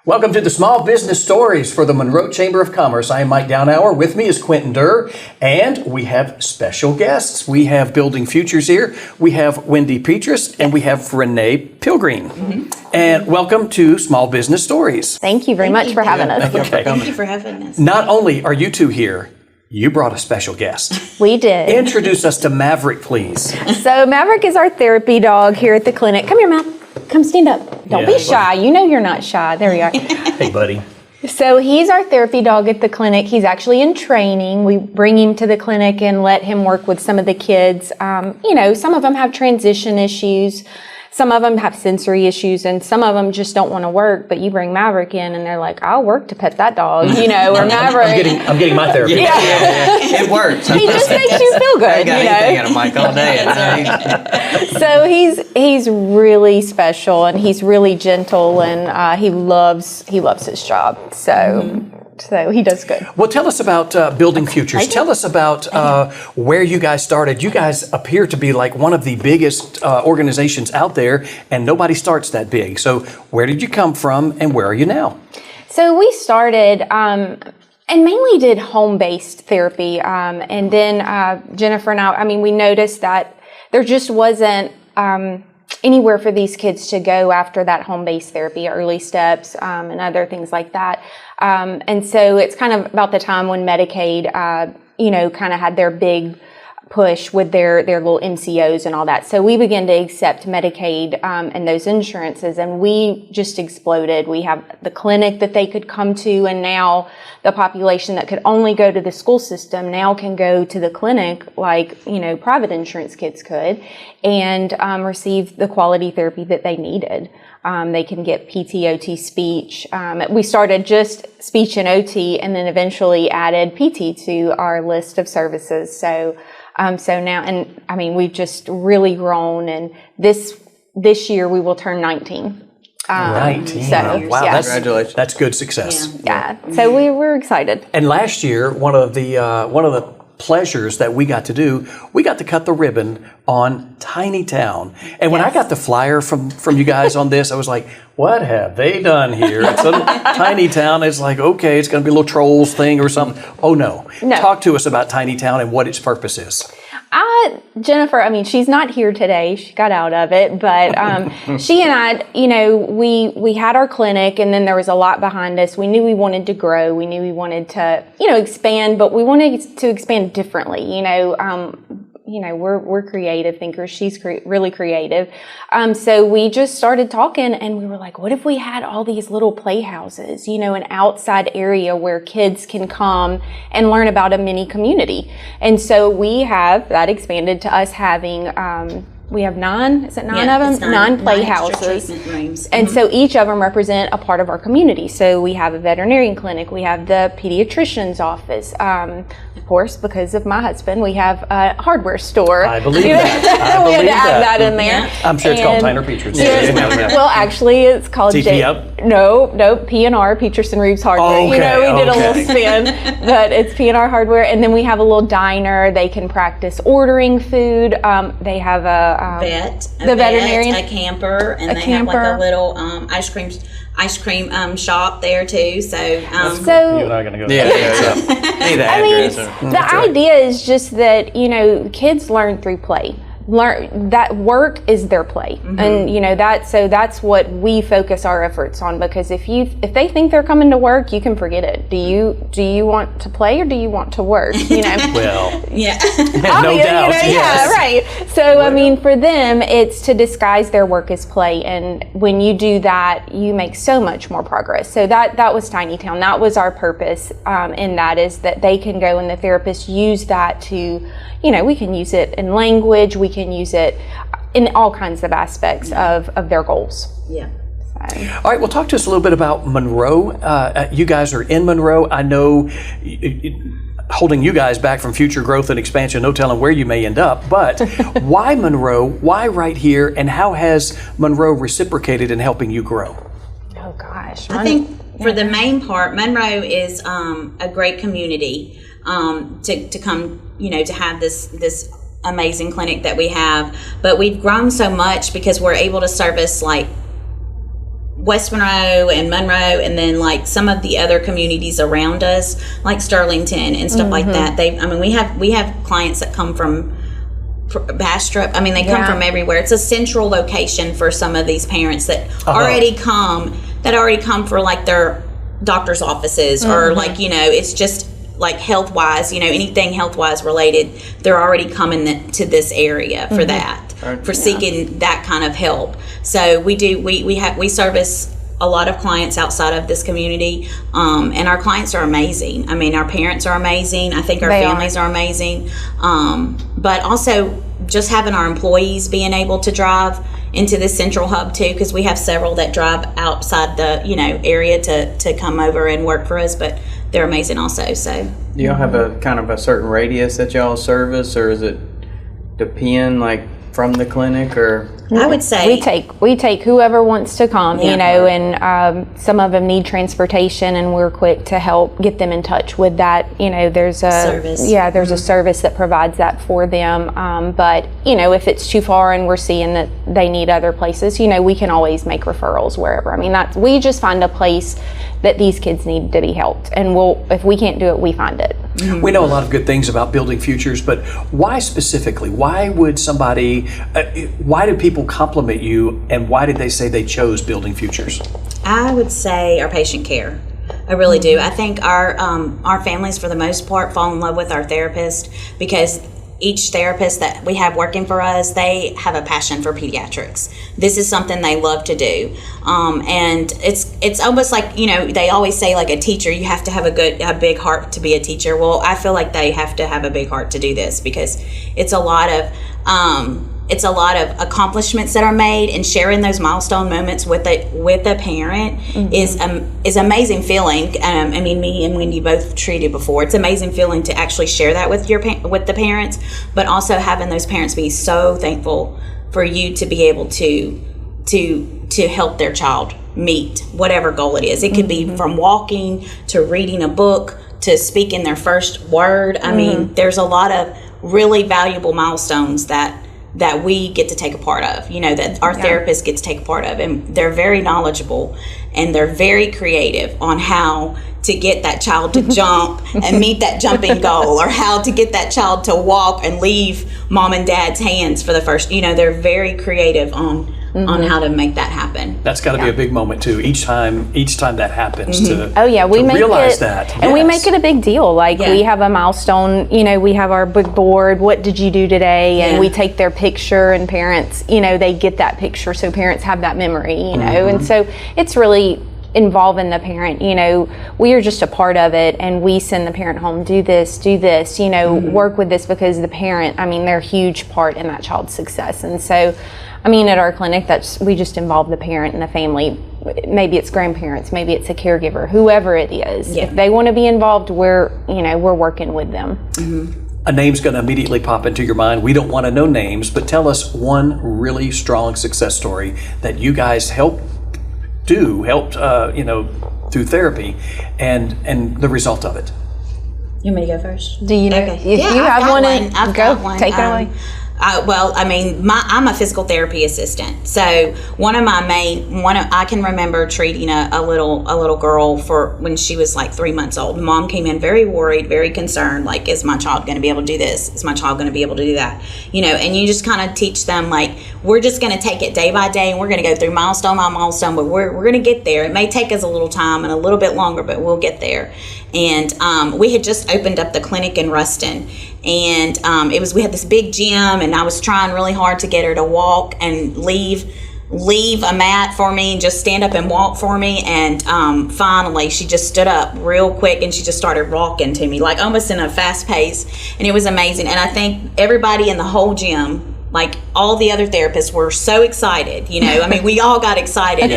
Welcome to the Small Business Stories for the Monroe Chamber of Commerce. I am Mike Downhour. With me is Quentin Durr, and we have special guests. We have Building Futures here. We have Wendy Petrus, and we have Renee Pilgreen. And welcome to Small Business Stories. Thank you very much for having us. Thank you for having us. Not only are you two here, you brought a special guest. We did. Introduce us to Maverick, please. So Maverick is our therapy dog here at the clinic. Come here, Mav. Come stand up. Don't be shy. You know you're not shy. There you are. Hey, buddy. So he's our therapy dog at the clinic. He's actually in training. We bring him to the clinic and let him work with some of the kids. Some of them have transition issues. Some of them have sensory issues, and some of them just don't want to work. But you bring Maverick in, and they're like, "I'll work to pet that dog," or Maverick. I'm getting my therapy. Yeah. It works. He just makes you feel good. I got anything out of Mike all day. So he's really special, and he's really gentle, and he loves his job. So he does good. Well, tell us about Building Futures. Tell us about where you guys started. You guys appear to be like one of the biggest organizations out there, and nobody starts that big. So where did you come from, and where are you now? So we started and mainly did home-based therapy. And then Jennifer and I we noticed that there just wasn't anywhere for these kids to go after that home-based therapy, early steps, and other things like that. And so it's kind of about the time when Medicaid, kind of had their big push with their little MCOs and all that. So we began to accept Medicaid and those insurances, and we just exploded. We have the clinic that they could come to, and now the population that could only go to the school system now can go to the clinic like, private insurance kids could, and receive the quality therapy that they needed. They can get PT, OT, speech. We started just speech and OT, and then eventually added PT to our list of services. So now, we've just really grown, and this year we will turn 19. 19. Wow, Congratulations. That's good success. Yeah. So we're excited. And last year, one of the pleasures that we got to do, we got to cut the ribbon on Tiny Town. And when I got the flyer from you guys on this, I was like, what have they done here? It's a Tiny Town. It's like, okay, it's going to be a little Trolls thing or something. Oh, no. Talk to us about Tiny Town and what its purpose is. Jennifer, she's not here today. She got out of it, but she and I, we had our clinic, and then there was a lot behind us. We knew we wanted to grow. We knew we wanted to, expand, but we wanted to expand differently. We're creative thinkers. She's really creative. So we just started talking, and we were like, what if we had all these little playhouses, an outside area where kids can come and learn about a mini community? And so that expanded to us having, we have 9 of them? 9 playhouses. And so each of them represent a part of our community. So we have a veterinarian clinic, we have the pediatrician's office. Of course, because of my husband, we have a hardware store. I believe that. We had to add that in there. Yeah. I'm sure it's called Tyner Petrus. Well, actually, it's called No, P&R, Petrus and Reeves Hardware. Okay, we did a little spin, but it's P&R Hardware. And then we have a little diner. They can practice ordering food. They have a veterinarian, a camper, and they have like a little ice cream shop there too. So you and I are going to go. The idea is just that kids learn through play. That work is their play, and that's what we focus our efforts on, because if they think they're coming to work, you can forget it. Do you want to play, or do you want to work? Well, yeah. No doubt. Yes. Yeah, right. So for them, it's to disguise their work as play, and when you do that, you make so much more progress. So that was Tiny Town. That was our purpose, and that is that they can go, and the therapists use that to, we can use it in language, we can use it in all kinds of aspects of their goals. Yeah. All right, well, talk to us a little bit about Monroe. You guys are in Monroe. I know holding you guys back from future growth and expansion, no telling where you may end up, but why Monroe? Why right here? And how has Monroe reciprocated in helping you grow? Oh, gosh. I think for the main part, Monroe is a great community to come, to have this amazing clinic that we have. But we've grown so much because we're able to service like West Monroe and Monroe, and then like some of the other communities around us, like Sterlington and stuff like that. We have clients that come from Bastrop. I mean, they come from everywhere. It's a central location for some of these parents that already come for like their doctor's offices or like, you know, it's just like health wise, you know, anything health wise related, they're already coming to this area for that, for seeking that kind of help. So we service a lot of clients outside of this community, and our clients are amazing. I mean, our parents are amazing. I think our families are amazing. But also just having our employees being able to drive into this central hub too, because we have several that drive outside the, you know, area to come over and work for us, but they're amazing also. So do y'all have a kind of a certain radius that y'all service, or is it depend like from the clinic? Or I would say we take whoever wants to come, you know, and some of them need transportation, and we're quick to help get them in touch with that. You know, there's a service. There's a service that provides that for them. But you know, if it's too far and we're seeing that they need other places, you know, we can always make referrals wherever. I mean, we just find a place that these kids need to be helped, and if we can't do it, we find it. We know a lot of good things about building futures, but why specifically? Why would somebody? Why do people compliment you, and why did they say they chose Building Futures? I would say our patient care. I really do. I think our families, for the most part, fall in love with our therapist, because each therapist that we have working for us, they have a passion for pediatrics. This is something they love to do, and it's almost like, you know, they always say like a teacher, you have to have a big heart to be a teacher. Well, I feel like they have to have a big heart to do this, because it's a lot of accomplishments that are made, and sharing those milestone moments with a parent is amazing feeling. I mean, me and Wendy both treated before. It's amazing feeling to actually share that with with the parents, but also having those parents be so thankful for you to be able to help their child meet whatever goal it is. It could be from walking to reading a book to speaking their first word. I mean, there's a lot of really valuable milestones that we get to take a part of, you know, that our therapist gets to take a part of, and they're very knowledgeable and they're very creative on how to get that child to jump and meet that jumping goal, or how to get that child to walk and leave mom and dad's hands for the first, you know, they're very creative on how to make that happen. That's got to be a big moment too. Each time that happens to we make realize it, that, and we make it a big deal. Like we have a milestone. You know, we have our big board. What did you do today? And we take their picture, and parents, you know, they get that picture, so parents have that memory. You know, and so it's really involving the parent. You know, we are just a part of it, and we send the parent home, do this, you know, work with this, because the parent, I mean, they're a huge part in that child's success. And so, I mean, at our clinic, we just involve the parent and the family. Maybe it's grandparents, maybe it's a caregiver, whoever it is. If they want to be involved, we're working with them. A name's going to immediately pop into your mind. We don't want to know names, but tell us one really strong success story that you guys helped through therapy, and the result of it. You want me to go first? Do you know? Okay. If you have one, I've got one. Take it away. Well, I mean, I'm a physical therapy assistant. So I can remember treating a little girl for when she was like 3 months old. Mom came in very worried, very concerned, like, is my child going to be able to do this? Is my child going to be able to do that? You know, and you just kind of teach them, like, we're just going to take it day by day, and we're going to go through milestone by milestone, but we're going to get there. It may take us a little time and a little bit longer, but we'll get there. And we had just opened up the clinic in Ruston, and we had this big gym, and I was trying really hard to get her to walk and leave a mat for me and just stand up and walk for me. And finally she just stood up real quick, and she just started walking to me, like almost in a fast pace, and it was amazing. And I think everybody in the whole gym, like all the other therapists, were so excited, you know. I mean, we all got excited.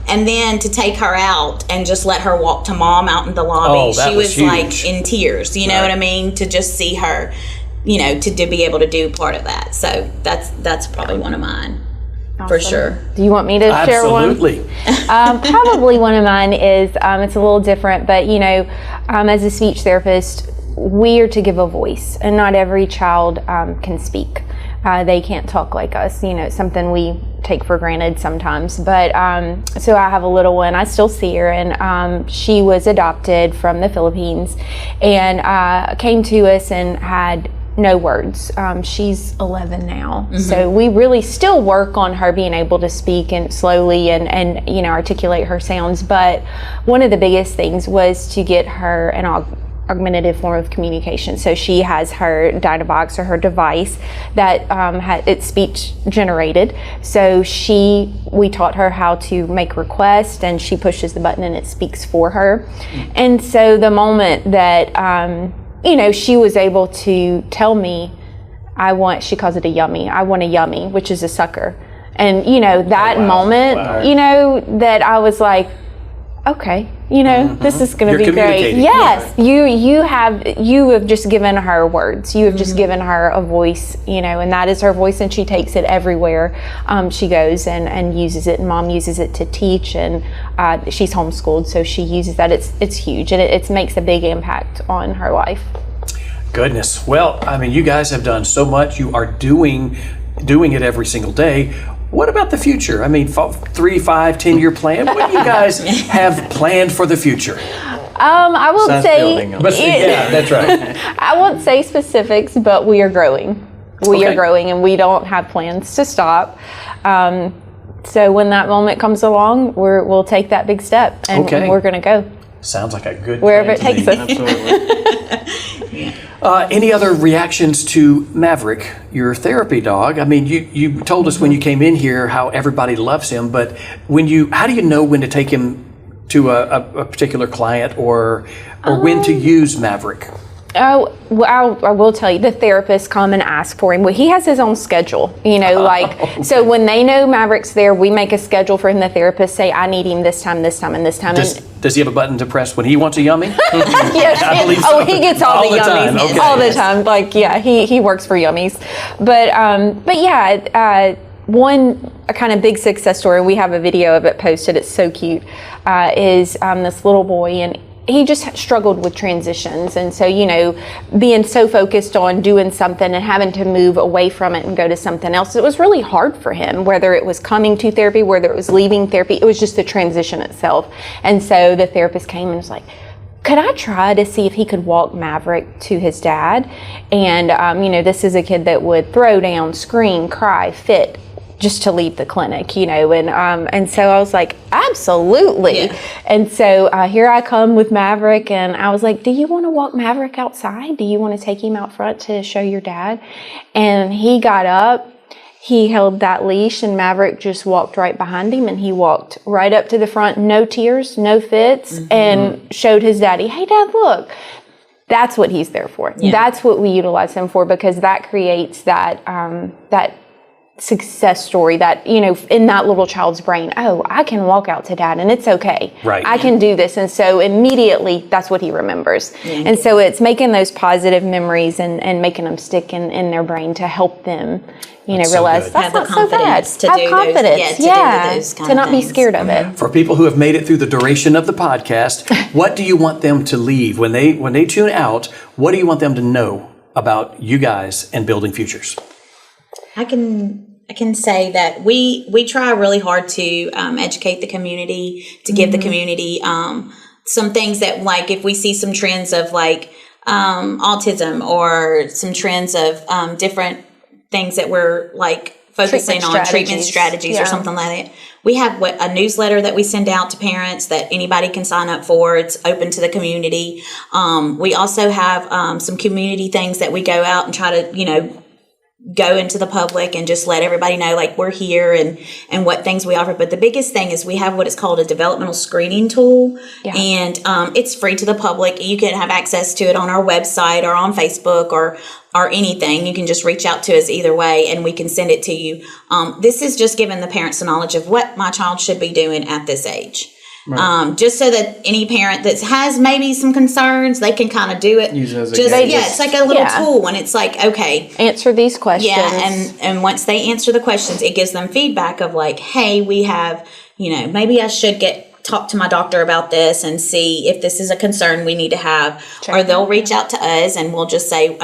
And then to take her out and just let her walk to mom out in the lobby, she was huge. Like in tears, you know what I mean? To just see her, you know, to be able to do part of that. So that's probably one of mine. Awesome. For sure. Do you want me to share one? Absolutely. Probably one of mine is, it's a little different, but you know, as a speech therapist, we are to give a voice, and not every child can speak. They can't talk like us. You know, it's something we take for granted sometimes. But so I have a little one. I still see her, and she was adopted from the Philippines, and came to us and had no words. She's 11 now, so we really still work on her being able to speak and slowly and articulate her sounds. But one of the biggest things was to get her an augmentative form of communication. So she has her Dynabox, or her device that it's speech generated. So we taught her how to make requests, and she pushes the button and it speaks for her. And so the moment that she was able to tell me, she calls it a yummy. I want a yummy, which is a sucker. And, that moment, that I was like, okay, this is going to be great. Yes, you have just given her words. You have just given her a voice, and that is her voice, and she takes it everywhere she goes and uses it. And Mom uses it to teach, and she's homeschooled, so she uses that. It's huge, and it makes a big impact on her life. Goodness. Well, I mean, you guys have done so much. You are doing it every single day. What about the future? I mean, 3, 5, 10-year plan. What do you guys have planned for the future? I won't say. Yeah, that's right. I won't say specifics, but we are growing. We are growing, and we don't have plans to stop. So when that moment comes along, we'll take that big step, and we're going to go. Sounds like a good wherever plan it takes us. Absolutely. Any other reactions to Maverick, your therapy dog? I mean, you told us when you came in here how everybody loves him, but how do you know when to take him to a particular client or when to use Maverick? Oh, well, I will tell you, the therapists come and ask for him. Well, he has his own schedule, so when they know Maverick's there, we make a schedule for him. The therapists say, I need him this time, this time, and this time. Does he have a button to press when he wants a yummy? Yes. I believe so. Oh, he gets all the yummies. Okay. All the time. He works for yummies. But yeah, one kind of big success story, we have a video of it posted, it's so cute, is this little boy, and he just struggled with transitions. And so, being so focused on doing something and having to move away from it and go to something else, it was really hard for him, whether it was coming to therapy, whether it was leaving therapy, it was just the transition itself. And so the therapist came and was like, could I try to see if he could walk Maverick to his dad? And, this is a kid that would throw down, scream, cry, fit, just to leave the clinic, and so I was like, absolutely. Yeah. And so here I come with Maverick, and I was like, do you want to walk Maverick outside? Do you want to take him out front to show your dad? And he got up, he held that leash, and Maverick just walked right behind him, and he walked right up to the front, no tears, no fits, and showed his daddy, hey, Dad, look. That's what he's there for. Yeah. That's what we utilize him for, because that creates that success story that, in that little child's brain, oh, I can walk out to dad and it's okay. Right. I can do this. And so immediately that's what he remembers. Yeah. And so it's making those positive memories and making them stick in their brain to help them, realize that's not so bad. Have confidence. To not be scared of it. For people who have made it through the duration of the podcast, what do you want them to leave when they tune out? What do you want them to know about you guys and building futures? I can say that we try really hard to educate the community, to give the community some things that, like, if we see some trends of autism or some trends of different things that we're focusing on, treatment strategies or something like that. We have a newsletter that we send out to parents that anybody can sign up for. It's open to the community. We also have some community things that we go out and try to, go into the public and just let everybody know, we're here and what things we offer. But the biggest thing is we have what is called a developmental screening tool. Yeah. And it's free to the public. You can have access to it on our website or on Facebook or anything. You can just reach out to us either way and we can send it to you. This is just giving the parents the knowledge of what my child should be doing at this age. Right. Just so that any parent that has maybe some concerns, they can kind of do it. Use it as a guide. It's like a little tool, and it's okay, answer these questions. Yeah, and once they answer the questions, it gives them feedback of hey, we have, maybe I should talk to my doctor about this and see if this is a concern we need to have. Or they'll reach out to us and we'll just say,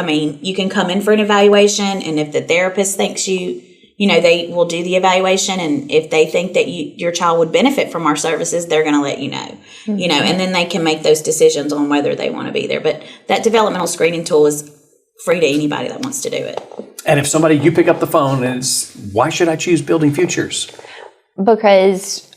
you can come in for an evaluation, and if the therapist thinks you they will do the evaluation, and if they think that your child would benefit from our services, they're going to let you know, and then they can make those decisions on whether they want to be there. But that developmental screening tool is free to anybody that wants to do it. And if you pick up the phone and it's, why should I choose Building Futures? Because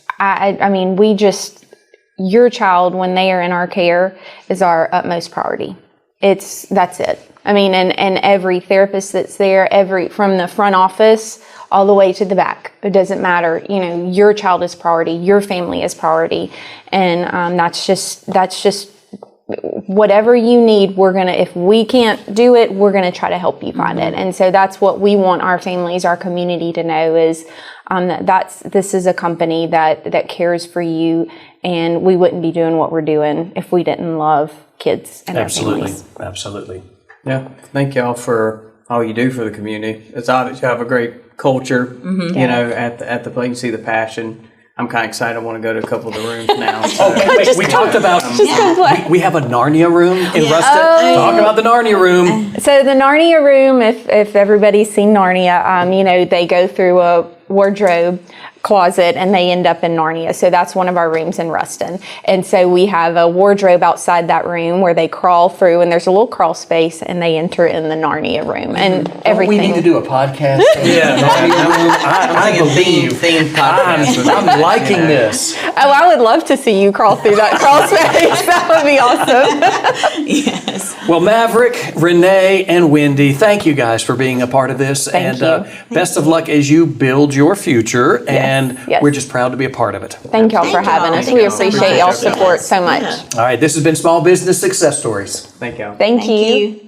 your child, when they are in our care, is our utmost priority. That's it. And every therapist that's there, from the front office all the way to the back, it doesn't matter. Your child is priority, your family is priority, and that's just whatever you need. If we can't do it, we're gonna try to help you find it. And so that's what we want our families, our community to know is this is a company that cares for you, and we wouldn't be doing what we're doing if we didn't love kids and our families. Absolutely. Yeah, thank y'all for all you do for the community. It's obvious you have a great culture, at the place. You see the passion. I'm kind of excited. I want to go to a couple of the rooms now. We talked about, we have a Narnia room in Ruston. Talk about the Narnia room. So the Narnia room, if everybody's seen Narnia, they go through a wardrobe closet and they end up in Narnia. So that's one of our rooms in Ruston. And so we have a wardrobe outside that room where they crawl through, and there's a little crawl space, and they enter in the Narnia room and everything. We need to do a podcast. I believe. Themed podcast. I'm liking this. Oh, I would love to see you crawl through that crawl space. That would be awesome. Yes. Well, Maverick, Renee, and Wendy, thank you guys for being a part of this. Thank and you. Best of luck as you build your future. Yes. And Yes. we're just proud to be a part of it. Thank y'all for having us. We appreciate y'all's support so much. All right, this has been Small Business Success Stories. Thank y'all. Thank you.